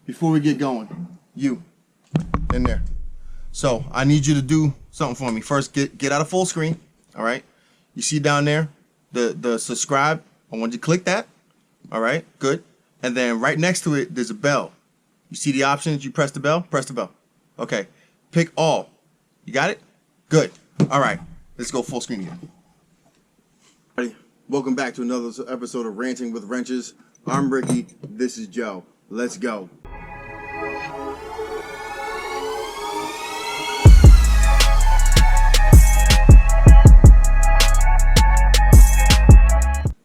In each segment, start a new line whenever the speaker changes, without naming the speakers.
before we get going, you in there. So I need you to do something for me. First, get out of full screen. All right. You see down there the subscribe. I want you to click that. All right. Good. And then right next to it, there's a bell. You see the options? You press the bell. Press the bell. Okay. Pick all. You got it? Good. All right. Let's go full screen again. Alrighty. Welcome back to another episode of Ranting with Wrenches. I'm Ricky. This is Joe. Let's go.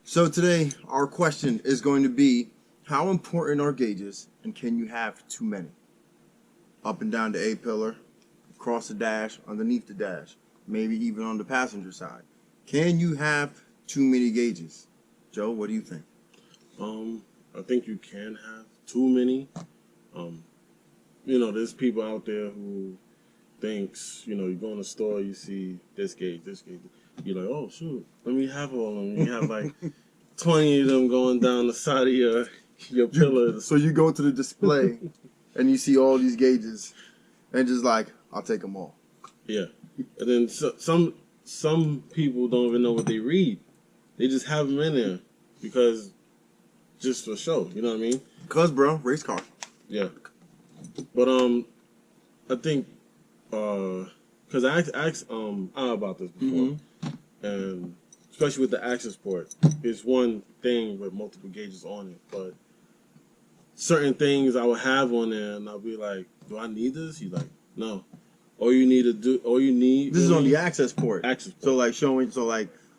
So today, our question is going to be, how important are gauges, and can you have too many? Up and down the A-pillar, across the dash, underneath the dash, maybe even on the passenger side. Can you have too many gauges? Joe, what do you think?
I think you can have too many. There's people out there who thinks, you go in the store, you see this gauge. You're like, oh, shoot, let me have all of them. You have like 20 of them going down the side of your pillar.
So you go to the display and you see all these gauges and just like, I'll take them all.
Yeah. And then some people don't even know what they read. They just have them in there because just for show, you know what I mean?
Cause, bro, race car.
Yeah. But I think because I asked Al about this before, and especially with the access port, it's one thing with multiple gauges on it, but certain things I would have on there, and I'll be like, "Do I need this?" He's like, "No. All you need.
This is on the access port.
Access port.
So like showing,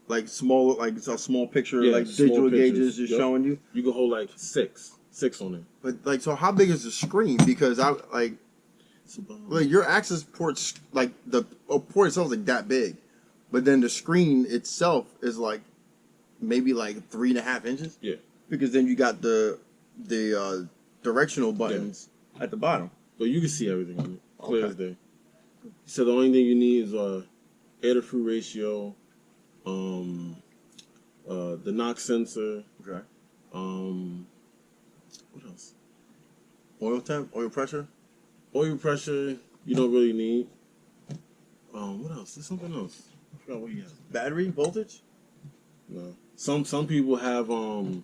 like small, like it's a small picture,
Yeah,
like
small
digital
pictures.
gauges just showing you.
You can hold like six on it.
But like, so how big is the screen? Because like your access ports, like the port itself is like that big, but then the screen itself is like maybe like 3.5 inches.
Yeah.
Because then you got the directional buttons at the bottom.
But you can see everything on it, clear as day. So the only thing you need is air to fuel ratio, the knock sensor.
Okay.
What else?
Oil temp, oil pressure.
Oil pressure you don't really need. What else? There's something else. I forgot what he has.
Battery voltage.
No. Some people have what do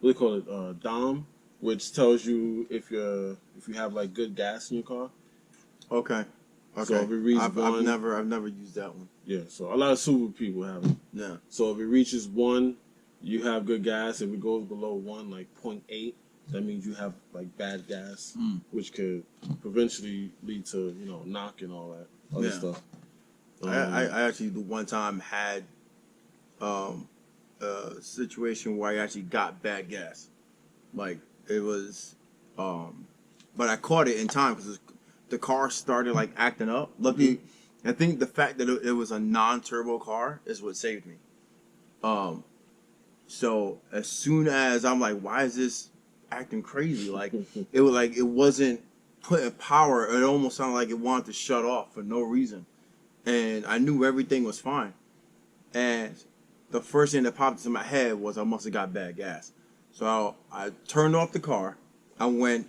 they call it? DOM, which tells you if you have like good gas in your car.
Okay.
So if it reaches
I've never used that one.
Yeah. So a lot of super people have it.
Yeah.
So if it reaches 1, you have good gas. If it goes below 1, like 0.8, that means you have like bad gas, which could eventually lead to knock and all that other stuff.
I actually the one time had a situation where I actually got bad gas. Like it was, but I caught it in time because the car started like acting up. Luckily, I think the fact that it was a non-turbo car is what saved me. So as soon as I'm like, why is this acting crazy? Like it wasn't putting power. It almost sounded like it wanted to shut off for no reason. And I knew everything was fine. And the first thing that popped into my head was I must have got bad gas. So I turned off the car. I went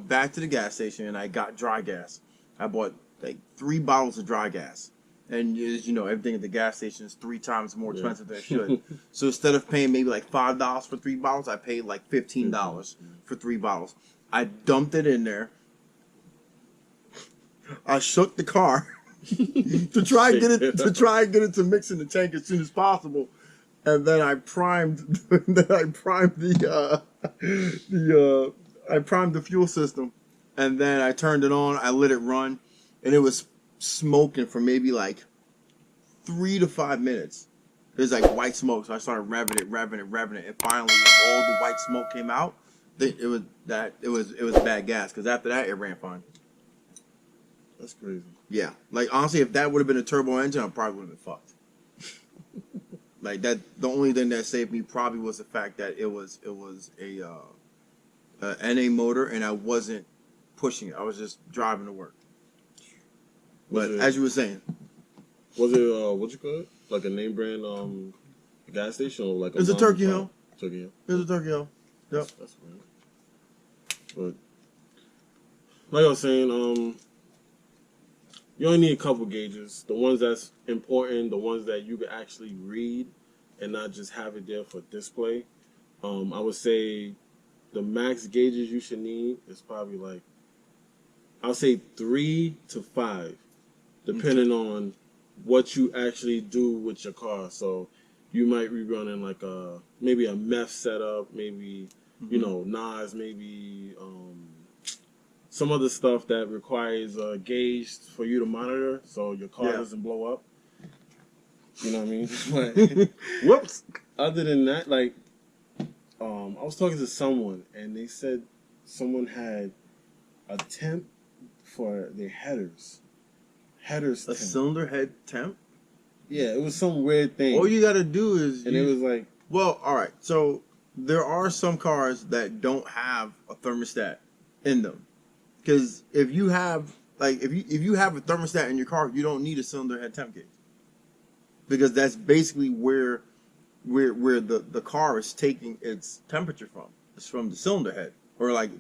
back to the gas station and I got dry gas. I bought like 3 bottles of dry gas. And as you know, everything at the gas station is 3 times more expensive than it should. So instead of paying maybe like $5 for 3 bottles, I paid like $15 for 3 bottles. I dumped it in there. I shook the car to try and get it to mix in the tank as soon as possible. And then I primed the fuel system. And then I turned it on, I let it run, and it was smoking for maybe like 3 to 5 minutes. It was like white smoke, so I started revving it, and finally, when all the white smoke came out, it was bad gas. Because after that, it ran fine.
That's crazy.
Yeah, like honestly, if that would have been a turbo engine, I probably would have been fucked. Like that, the only thing that saved me probably was the fact that it was a NA motor, and I wasn't pushing it. I was just driving to work. But as you were saying,
was it what you call it? Like a name brand gas station or like
it's a Turkey Hill.
Turkey Hill.
It's a Turkey Hill. Yep.
That's weird. But like I was saying, you only need a couple gauges. The ones that's important, the ones that you can actually read and not just have it there for display. I would say the max gauges you should need is probably like, I would say 3 to 5, depending on what you actually do with your car. So you might be running like maybe a meth setup, maybe, you know, NOS, maybe some other stuff that requires a gauge for you to monitor so your car doesn't blow up. You know what I mean? But
Whoops.
other than that, like, I was talking to someone and they said someone had a temp for their headers. Headers
A
temp.
cylinder head temp?
Yeah, it was some weird thing.
All you gotta do is...
And it was like...
Well, alright, so there are some cars that don't have a thermostat in them. Because if you have, like, if you have a thermostat in your car, you don't need a cylinder head temp gauge. Because that's basically where the car is taking its temperature from. It's from the cylinder head. Or like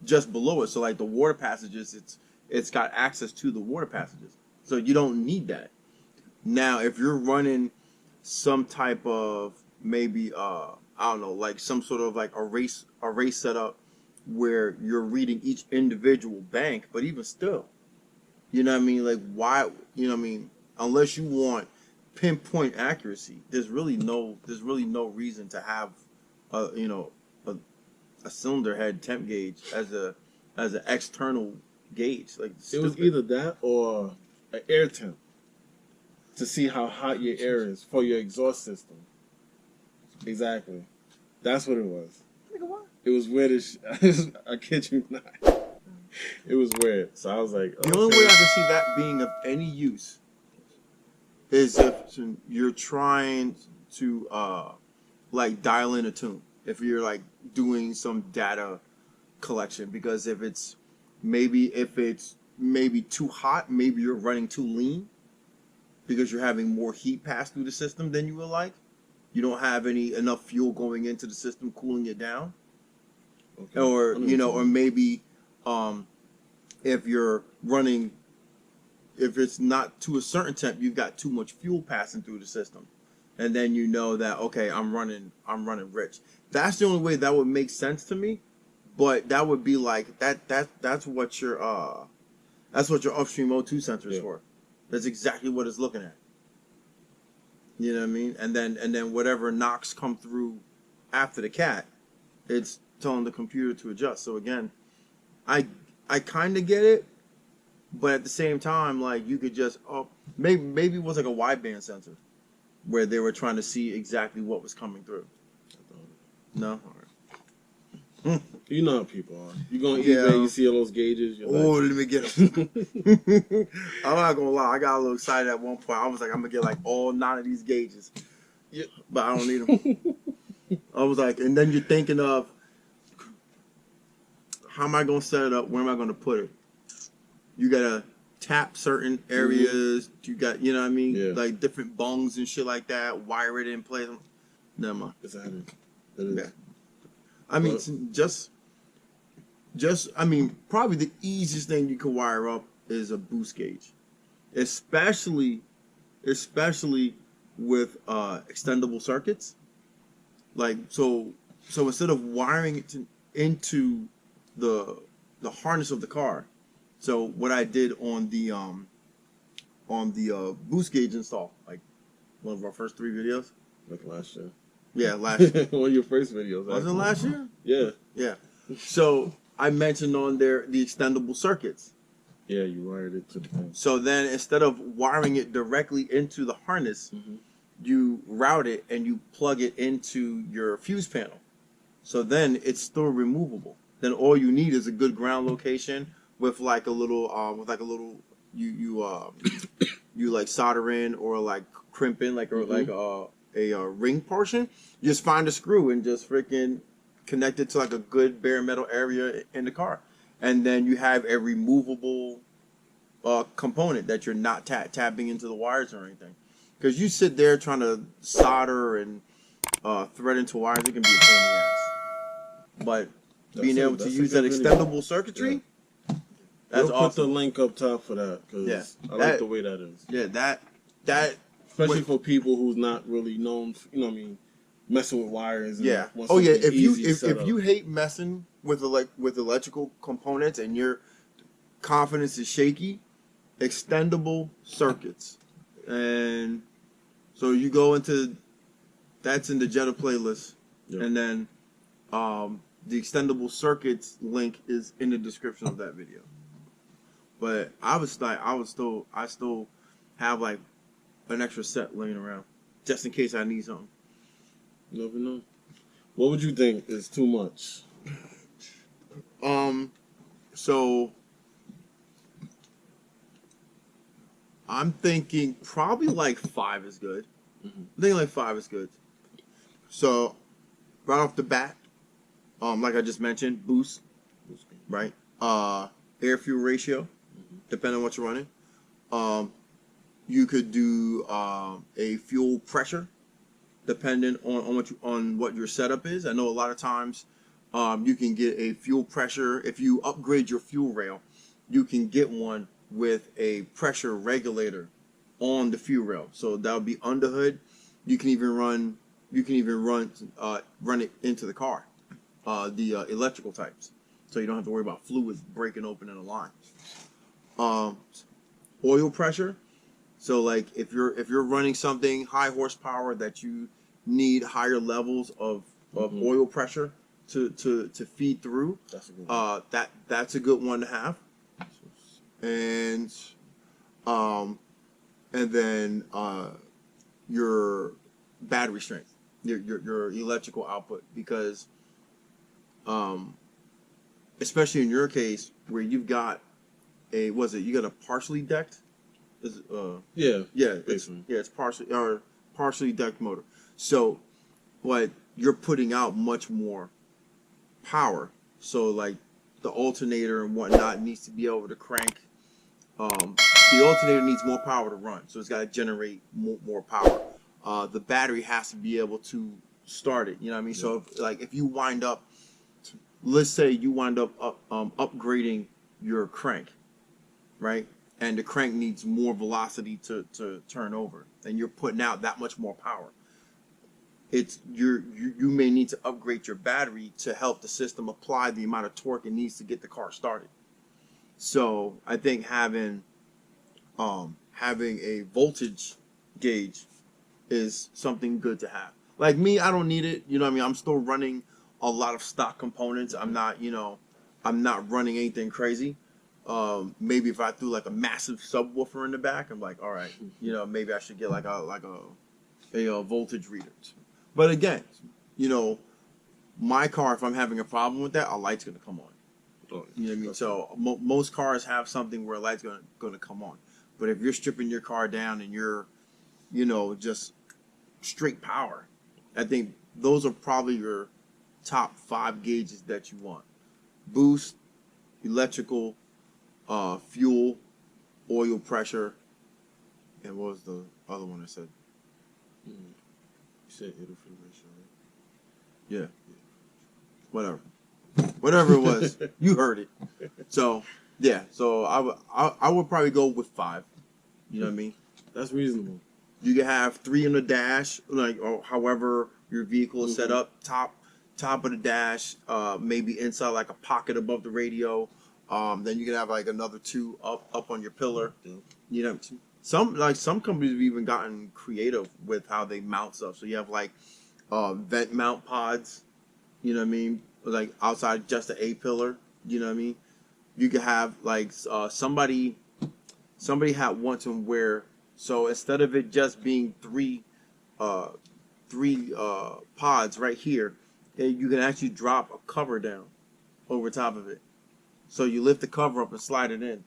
just below it. So like the water passages, it's got access to the water passages. So you don't need that. Now, if you're running some type of maybe I don't know, like some sort of like a race setup where you're reading each individual bank, but even still, you know what I mean? Like why, you know what I mean? Unless you want pinpoint accuracy, there's really no reason to have a cylinder head temp gauge as an external gauge. Like
it was either that or an air temp to see how hot your air is for your exhaust system. Exactly, that's what it was. It was weird as I kid you not. It was weird. So I was like,
the only way I can see that being of any use is if you're trying to like dial in a tune. If you're like doing some data collection, because if it's maybe too hot, maybe you're running too lean because you're having more heat pass through the system than you would like. You don't have enough fuel going into the system cooling it down. Okay. Or or maybe if you're running, if it's not to a certain temp, you've got too much fuel passing through the system, and then you know that okay, I'm running rich. That's the only way that would make sense to me. But that would be like that's what your upstream O2 sensor is for. That's exactly what it's looking at. You know what I mean? And then whatever knocks come through after the cat, it's telling the computer to adjust. So again, I kind of get it, but at the same time, like you could just maybe it was like a wideband sensor where they were trying to see exactly what was coming through. No, all right.
You know how people are. You go on eBay, you see all those gauges. You're
let me get them. I'm not gonna lie, I got a little excited at one point. I was like, I'm gonna get like all 9 of these gauges, but I don't need them. I was like, and then you're thinking of, how am I going to set it up? Where am I going to put it? You got to tap certain areas. You got, you know what I mean? Yeah. Like different bungs and shit like that. Wire it in place. Never mind.
It's a headache. It is.
Yeah. I mean, I mean, probably the easiest thing you can wire up is a boost gauge. Especially with extendable circuits. Like, so instead of wiring it into the harness of the car. So what I did on the boost gauge install, like one of our first 3 videos.
Like last year.
Yeah, last year.
One of your first videos.
Wasn't it last year?
Yeah.
Yeah. So I mentioned on there the extendable circuits.
Yeah, you wired it to the thing.
So then instead of wiring it directly into the harness, you route it and you plug it into your fuse panel. So then it's still removable. Then all you need is a good ground location with like a little you like solder in or like crimp in like a ring portion. You just find a screw and just freaking connect it to like a good bare metal area in the car, and then you have a removable component that you're not tapping into the wires or anything. Because you sit there trying to solder and thread into wires, it can be a pain in the ass. But being able to use that extendable circuitry, That's
we'll put the link up top for that because I like the way that is.
Yeah, that
especially for people who's not really known, what I mean, messing with wires. And
Oh yeah. If you hate messing with electrical components and your confidence is shaky, extendable circuits, and so you go into that's in the Jetta playlist, and then the extendable circuits link is in the description of that video. But I still have like an extra set laying around just in case I need something.
You never know. What would you think is too much?
So I'm thinking probably like 5 is good. I think like 5 is good. So right off the bat, like I just mentioned, boost, right? Air fuel ratio, depending on what you're running. You could do a fuel pressure, depending on what your setup is. I know a lot of times you can get a fuel pressure if you upgrade your fuel rail. You can get one with a pressure regulator on the fuel rail, so that would be under hood. You can even run it into the car, the electrical types, so you don't have to worry about fluids breaking open in a line. Oil pressure. So like if you're running something high horsepower that you need higher levels of oil pressure to feed through, that's a good one to have. And then your battery strength, your electrical output, because especially in your case where you've got you got a partially decked. It's partially decked motor. So, what you're putting out much more power. So, like the alternator and whatnot needs to be able to crank. The alternator needs more power to run, so it's got to generate more power. The battery has to be able to start it. You know what I mean? So, if you wind up, let's say you wind up upgrading your crank, right? And the crank needs more velocity to turn over, and you're putting out that much more power. You may need to upgrade your battery to help the system apply the amount of torque it needs to get the car started. So I think having a voltage gauge is something good to have. Like me, I don't need it. You know what I mean? I'm still running a lot of stock components. I'm not running anything crazy. Maybe if I threw like a massive subwoofer in the back, I'm like, all right, maybe I should get like a voltage reader. But again, my car, if I'm having a problem with that, a light's gonna come on. You know what I mean? So most cars have something where a light's gonna come on. But if you're stripping your car down and you're, just straight power, I think those are probably your top 5 gauges that you want: boost, electrical, fuel, oil pressure, and what was the other one I said?
You said air fuel ratio, right?
Yeah. Whatever it was, you heard it. So I would probably go with 5. You know what I mean?
That's reasonable.
You can have 3 on the dash, or however your vehicle is set up. Top of the dash, maybe inside like a pocket above the radio. Then you can have like another 2 up on your pillar. Some companies have even gotten creative with how they mount stuff. So you have like vent mount pods. You know what I mean? Like outside just the A pillar. You know what I mean? You could have like somebody had one to where, so instead of it just being three pods right here, you can actually drop a cover down over top of it. So you lift the cover up and slide it in,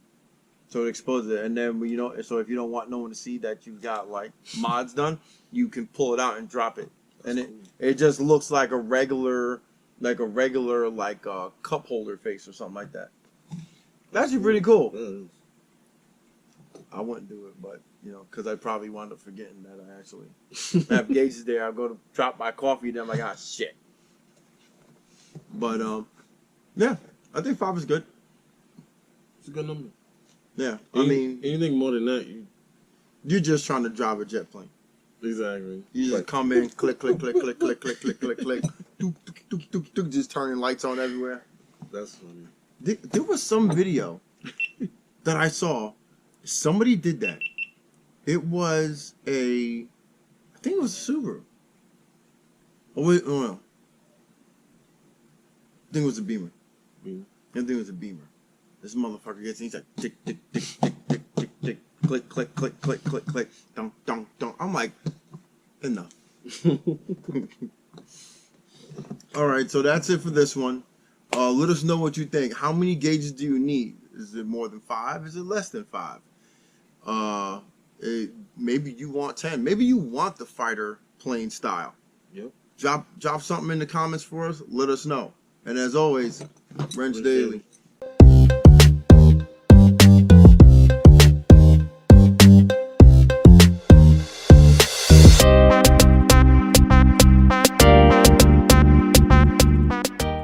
so it exposes it. And then so if you don't want no one to see that you've got like mods done, you can pull it out and drop it. That's and it just looks like a regular cup holder face or something like that. That's actually pretty cool. I wouldn't do it, but because I probably wound up forgetting that I actually have gauges there. I'll go to drop my coffee, then I'm like, shit. But I think 5 is good.
It's a good number.
Yeah, I mean,
anything more than that,
you're just trying to drive a jet plane.
Exactly.
You just come in, click, click, click, click, click, click, click, click, click, dook, dook, dook, dook, dook, just turning lights on everywhere.
That's funny.
There was some video that I saw. Somebody did that. It was I think it was a Subaru. Oh wait, oh no. I think it was a Beamer. I think it was a Beamer. This motherfucker gets in, he's like tick, tick, tick, tick, tick, tick, tick, click, click, click, click, click, click, dunk, dunk, dunk. I'm like, enough. All right, so that's it for this one. Let us know what you think. How many gauges do you need? Is it more than 5? Is it less than 5? Maybe you want 10. Maybe you want the fighter plane style.
Yep.
Drop something in the comments for us. Let us know. And as always, Wrench Daily.